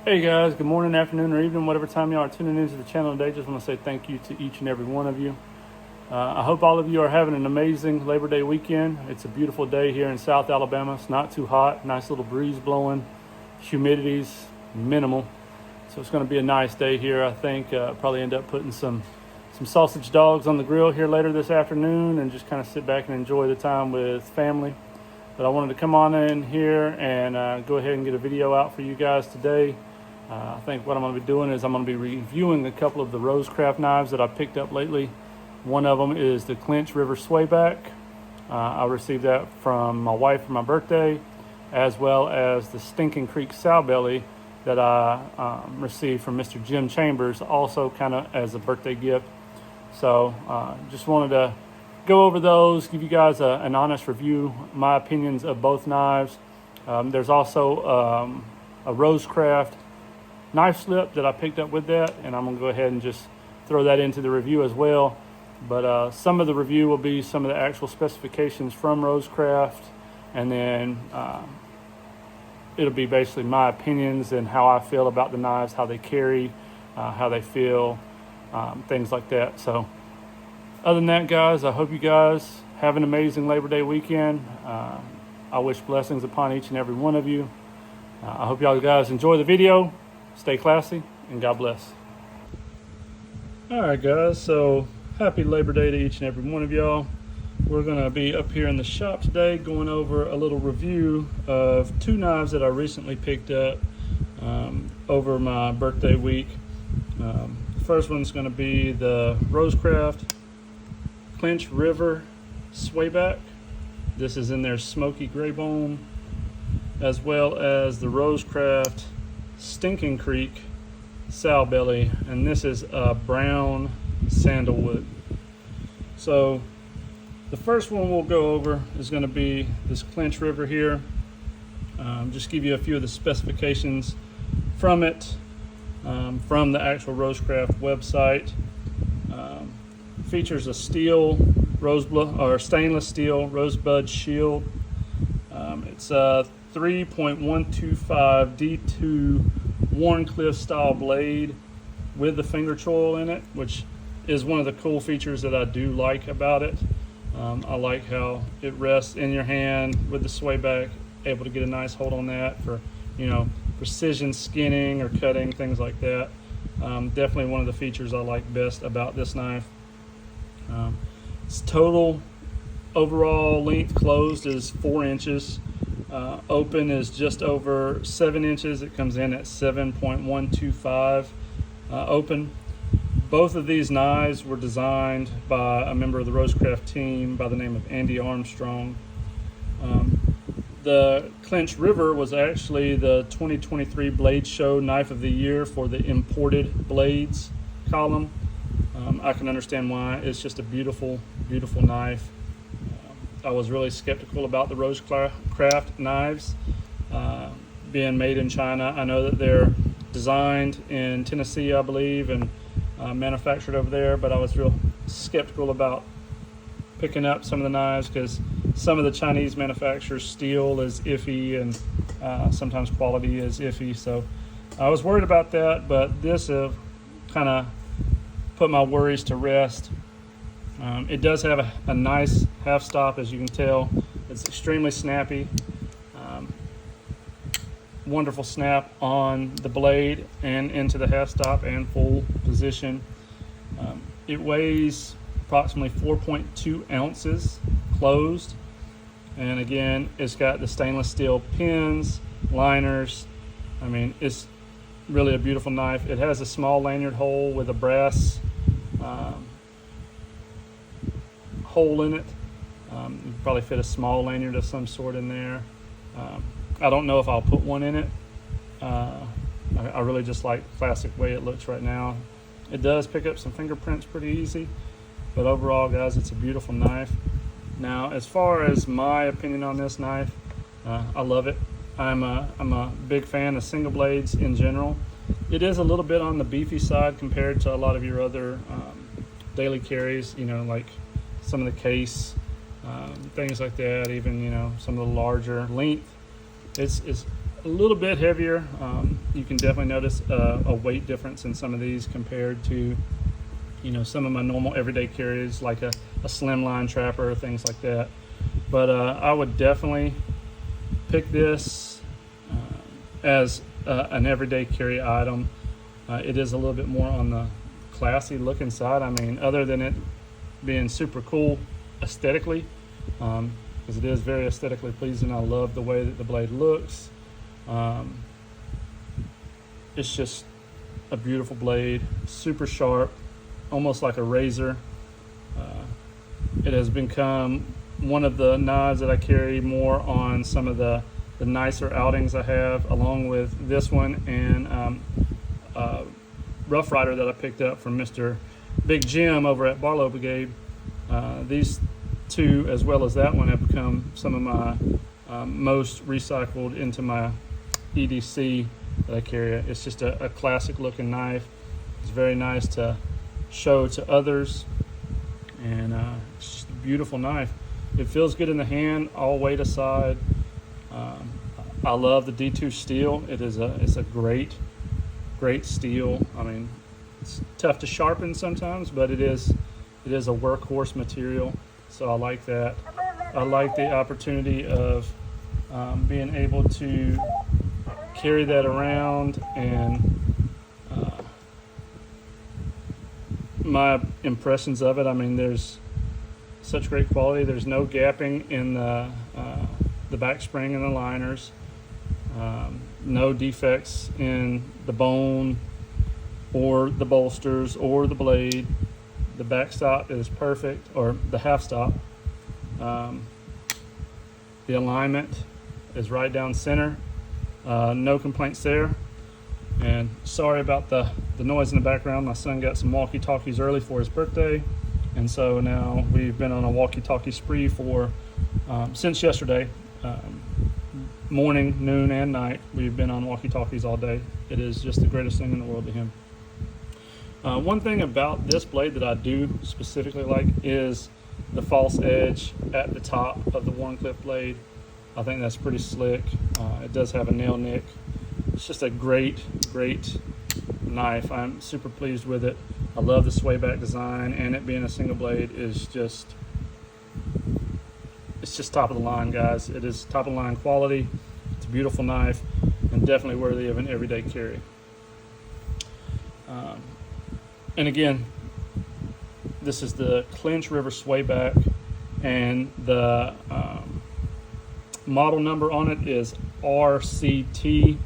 Hey guys, good morning, afternoon, or evening, whatever time you are tuning into the channel today. Just want to say thank you to each and every one of you. I hope all of you are having an amazing Labor Day weekend. It's a beautiful day here in South Alabama. It's not too hot, nice little breeze blowing, humidity's minimal. So it's going to be a nice day here. I think probably end up putting some sausage dogs on the grill here later this afternoon and just kind of sit back and enjoy the time with family. But I wanted to come on in here and go ahead and get a video out for you guys today. I think what I'm going to be doing is I'm going to be reviewing a couple of the RoseCraft knives that I picked up lately. One of them is the Clinch River swayback. I received that from my wife for my birthday, as well as the Stinking Creek sow belly that I received from Mr. Jim Chambers, also kind of as a birthday gift. So just wanted to go over those, give you guys an honest review, my opinions of both knives. There's also a RoseCraft knife slip that I picked up with that, and I'm gonna go ahead and just throw that into the review as well. But some of the review will be some of the actual specifications from RoseCraft, and then it'll be basically my opinions and how I feel about the knives, how they carry, how they feel, things like that. So other than that, guys, I hope you guys have an amazing Labor Day weekend. I wish blessings upon each and every one of you. I hope y'all guys enjoy the video. Stay classy, and God bless. All right, guys, so happy Labor Day to each and every one of y'all. We're going to be up here in the shop today going over a little review of two knives that I recently picked up over my birthday week. The first one's going to be the RoseCraft Clinch River swayback. This is in their smoky gray bone, as well as the RoseCraft Stinking Creek sow belly, and this is a brown sandalwood. So the first one we'll go over is going to be this Clinch River here. Just give you a few of the specifications from it, from the actual RoseCraft website. Features a steel stainless steel rosebud shield. It's a 3.125 D2 Warncliffe style blade with the finger choil in it, which is one of the cool features that I do like about it. I like how it rests in your hand with the swayback, able to get a nice hold on that for, precision skinning or cutting, things like that. Definitely one of the features I like best about this knife. Its total overall length closed is 4 inches. Open is just over 7 inches. It comes in at 7.125 open. Both of these knives were designed by a member of the RoseCraft team by the name of Andy Armstrong. The Clinch River was actually the 2023 Blade Show Knife of the Year for the imported blades column. I can understand why. It's just a beautiful, beautiful knife. I was really skeptical about the RoseCraft knives being made in China. I know that they're designed in Tennessee, I believe, and manufactured over there, but I was real skeptical about picking up some of the knives because some of the Chinese manufacturers' steel is iffy and sometimes quality is iffy. So I was worried about that, but this kind of put my worries to rest. It does have a nice half stop, as you can tell. It's extremely snappy. Wonderful snap on the blade and into the half stop and full position. It weighs approximately 4.2 ounces closed. And again, it's got the stainless steel pins, liners. I mean, it's really a beautiful knife. It has a small lanyard hole with a brass hole in it. You probably fit a small lanyard of some sort in there. I don't know if I'll put one in it. I really just like the classic way it looks right now. It does pick up some fingerprints pretty easy, but overall, guys, it's a beautiful knife. Now, as far as my opinion on this knife, I love it. I'm a big fan of single blades in general. It is a little bit on the beefy side compared to a lot of your other daily carries, you know, like some of the case, things like that, even, you know, some of the larger length. It's a little bit heavier. You can definitely notice a weight difference in some of these compared to, you know, some of my normal everyday carries, like a slimline trapper, things like that. But I would definitely pick this as an everyday carry item. It is a little bit more on the classy looking side. I mean, other than it being super cool aesthetically, because it is very aesthetically pleasing. I love the way that the blade looks. It's just a beautiful blade, super sharp, almost like a razor. It has become one of the knives that I carry more on some of the nicer outings I have, along with this one and Rough Rider that I picked up from Mr. Big Jim over at Barlow Brigade. These two, as well as that one, have become some of my most recycled into my EDC that I carry. It's just a classic looking knife. It's very nice to show to others, and it's just a beautiful knife. It feels good in the hand, all weight aside. I love the D2 steel. It's a great steel. I mean, it's tough to sharpen sometimes, but it is a workhorse material, so I like that. I like the opportunity of being able to carry that around, and my impressions of it, I mean, there's such great quality. There's no gapping in the back spring and the liners. No defects in the bone or the bolsters or the blade. The backstop is perfect, or the half stop. The alignment is right down center. No complaints there. And sorry about the noise in the background. My son got some walkie-talkies early for his birthday, and so now we've been on a walkie-talkie spree for since yesterday. Morning, noon, and night. We've been on walkie-talkies all day. It is just the greatest thing in the world to him. One thing about this blade that I do specifically like is the false edge at the top of the Warncliffe blade. I think that's pretty slick. It does have a nail nick. It's just a great knife. I'm super pleased with it. I love the swayback design, and it being a single blade is just, it's just top of the line, guys. It is top of the line quality. It's a beautiful knife and definitely worthy of an everyday carry. And again, this is the Clinch River swayback, and the model number on it is RCT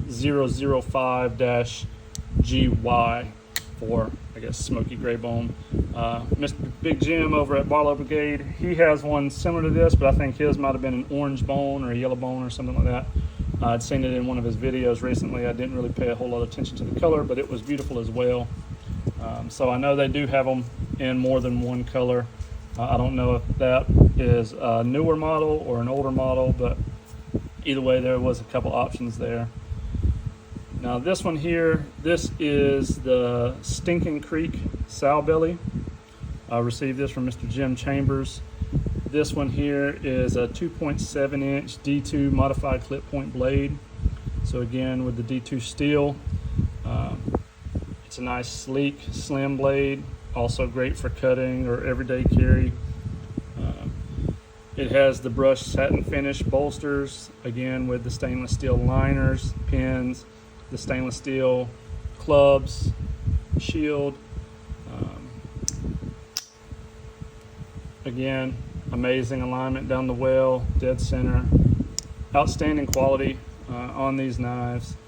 005-GY for, I guess, Smoky Gray Bone. Mr. Big Jim over at Barlow Brigade, he has one similar to this, but I think his might have been an orange bone or a yellow bone or something like that. I'd seen it in one of his videos recently. I didn't really pay a whole lot of attention to the color, but it was beautiful as well. So I know they do have them in more than one color. I don't know if that is a newer model or an older model, but either way, there was a couple options there. Now this one here, this is the Stinking Creek sow belly. I received this from Mr. Jim Chambers. This one here is a 2.7 inch D2 modified clip point blade. So again, with the D2 steel, it's a nice sleek, slim blade. Also great for cutting or everyday carry. It has the brushed satin finish bolsters, again with the stainless steel liners, pins, the stainless steel clubs, shield. Again, amazing alignment down the well, dead center. Outstanding quality on these knives.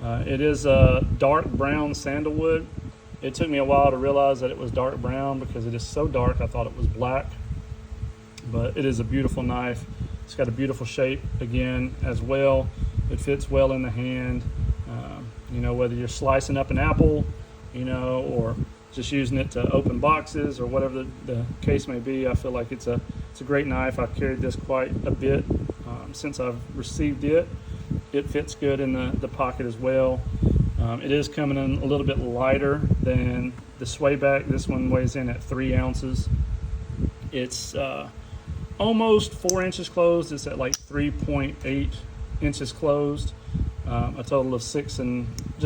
It is a dark brown sandalwood. It took me a while to realize that it was dark brown because it is so dark I thought it was black. but it is a beautiful knife. It's got a beautiful shape again as well. It fits well in the hand. You know, whether you're slicing up an apple, you know, or just using it to open boxes or whatever the case may be, I feel like it's a great knife. I've carried this quite a bit since I've received it. It fits good in the pocket as well. It is coming in a little bit lighter than the swayback. This one weighs in at 3 ounces. It's almost 4 inches closed. It's at like 3.8 inches closed. A total of just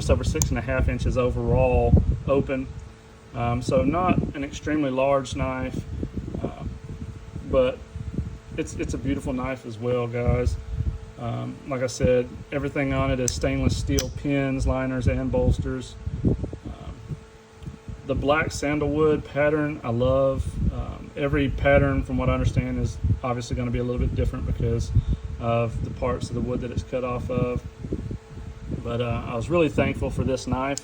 over 6.5 inches overall open. So not an extremely large knife, but it's a beautiful knife as well, guys. Like I said, everything on it is stainless steel pins, liners, and bolsters. The black sandalwood pattern I love. Every pattern, from what I understand, is obviously going to be a little bit different because of the parts of the wood that it's cut off of. But I was really thankful for this knife.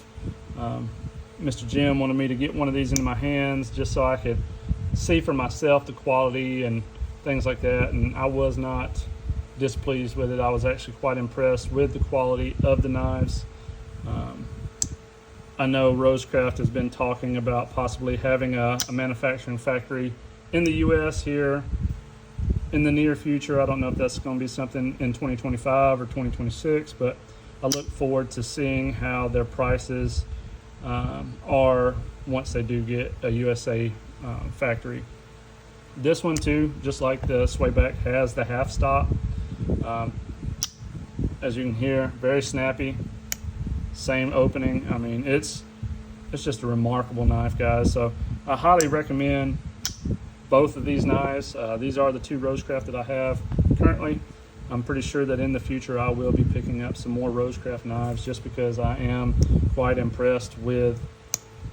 Mr. Jim wanted me to get one of these into my hands just so I could see for myself the quality and things like that, and I was not displeased with it. I was actually quite impressed with the quality of the knives. I know RoseCraft has been talking about possibly having a manufacturing factory in the US here in the near future. I don't know if that's going to be something in 2025 or 2026, but I look forward to seeing how their prices are once they do get a USA factory. This one too, just like the swayback, has the half stop. As you can hear, very snappy, same opening. I mean, it's just a remarkable knife, guys. So I highly recommend both of these knives. These are the 2 RoseCraft that I have currently. I'm pretty sure that in the future I will be picking up some more RoseCraft knives just because I am quite impressed with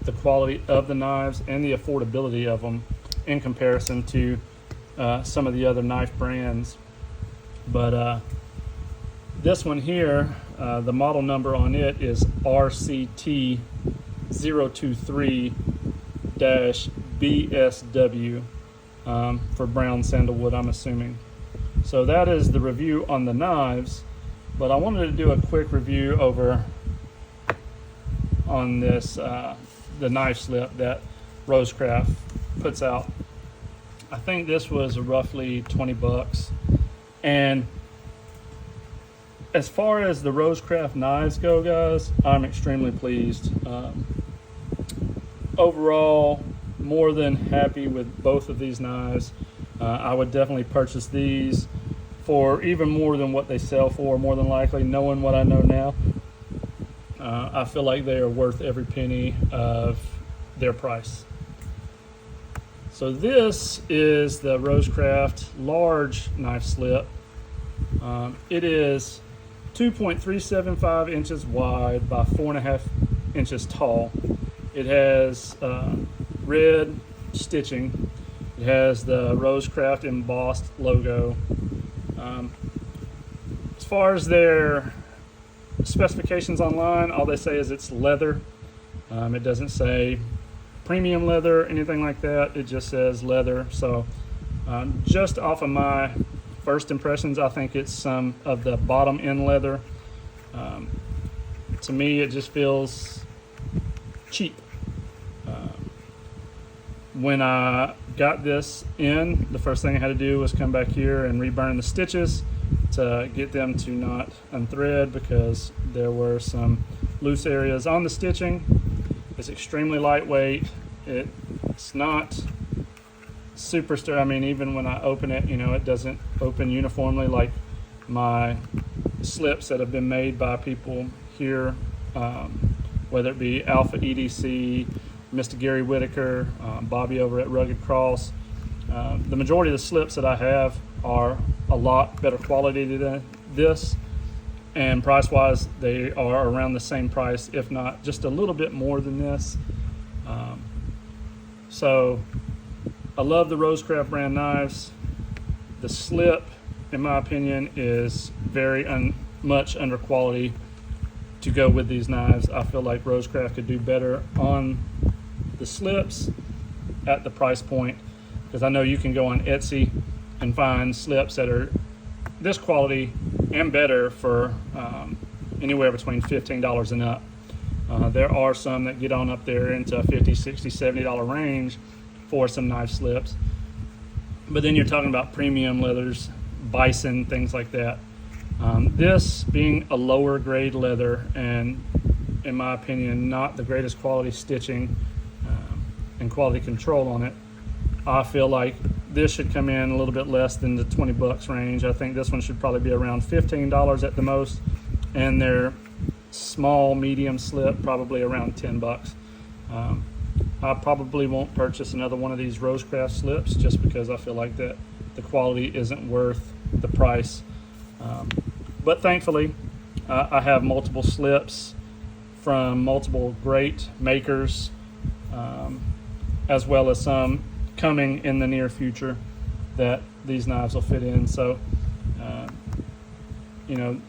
the quality of the knives and the affordability of them in comparison to some of the other knife brands. But this one here, the model number on it is RCT023-BSW for brown sandalwood, I'm assuming. So that is the review on the knives, but I wanted to do a quick review over on this the knife slip that RoseCraft puts out. I think this was roughly 20 bucks. And as far as the RoseCraft knives go, guys, I'm extremely pleased. Overall, more than happy with both of these knives. I would definitely purchase these for even more than what they sell for, more than likely, knowing what I know now. I feel like they are worth every penny of their price. So this is the RoseCraft large knife slip. It is 2.375 inches wide by 4.5 inches tall. It has red stitching. It has the RoseCraft embossed logo. As far as their specifications online, all they say is it's leather. It doesn't say premium leather, anything like that. It just says leather. So just off of my first impressions, I think it's some of the bottom end leather. To me, it just feels cheap. When I got this in, the first thing I had to do was come back here and reburn the stitches to get them to not unthread because there were some loose areas on the stitching. It's extremely lightweight. It's not super sturdy. I mean, even when I open it, you know, it doesn't open uniformly like my slips that have been made by people here, whether it be Alpha EDC, Mr. Gary Whitaker, Bobby over at Rugged Cross. The majority of the slips that I have are a lot better quality than this, and price-wise, they are around the same price, if not just a little bit more than this. So I love the RoseCraft brand knives. The slip, in my opinion, is very much under quality to go with these knives. I feel like RoseCraft could do better on the slips at the price point because I know you can go on Etsy and find slips that are this quality and better for anywhere between $15 and up. There are some that get on up there into $50, $60, $70 range for some knife slips. But then you're talking about premium leathers, bison, things like that. This being a lower grade leather and, in my opinion, not the greatest quality stitching and quality control on it, I feel like this should come in a little bit less than the 20 bucks range. I think this one should probably be around $15 at the most, and their small medium slip probably around 10 bucks. I probably won't purchase another one of these RoseCraft slips just because I feel like that the quality isn't worth the price. But thankfully, I have multiple slips from multiple great makers, as well as some coming in the near future that these knives will fit in. So, you know,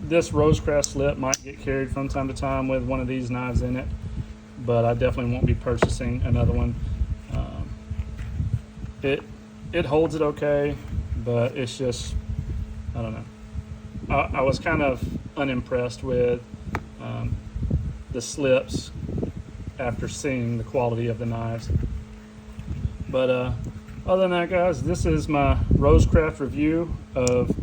this RoseCraft slip might get carried from time to time with one of these knives in it, but I definitely won't be purchasing another one. It holds it okay, but it's just, I don't know. I was kind of unimpressed with the slips after seeing the quality of the knives. But other than that, guys, this is my RoseCraft review of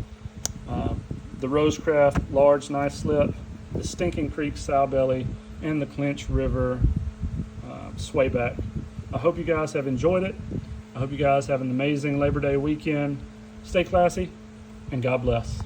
the RoseCraft large knife slip, the Stinking Creek sow belly, and the Clinch River swayback. I hope you guys have enjoyed it. I hope you guys have an amazing Labor Day weekend. Stay classy, and God bless.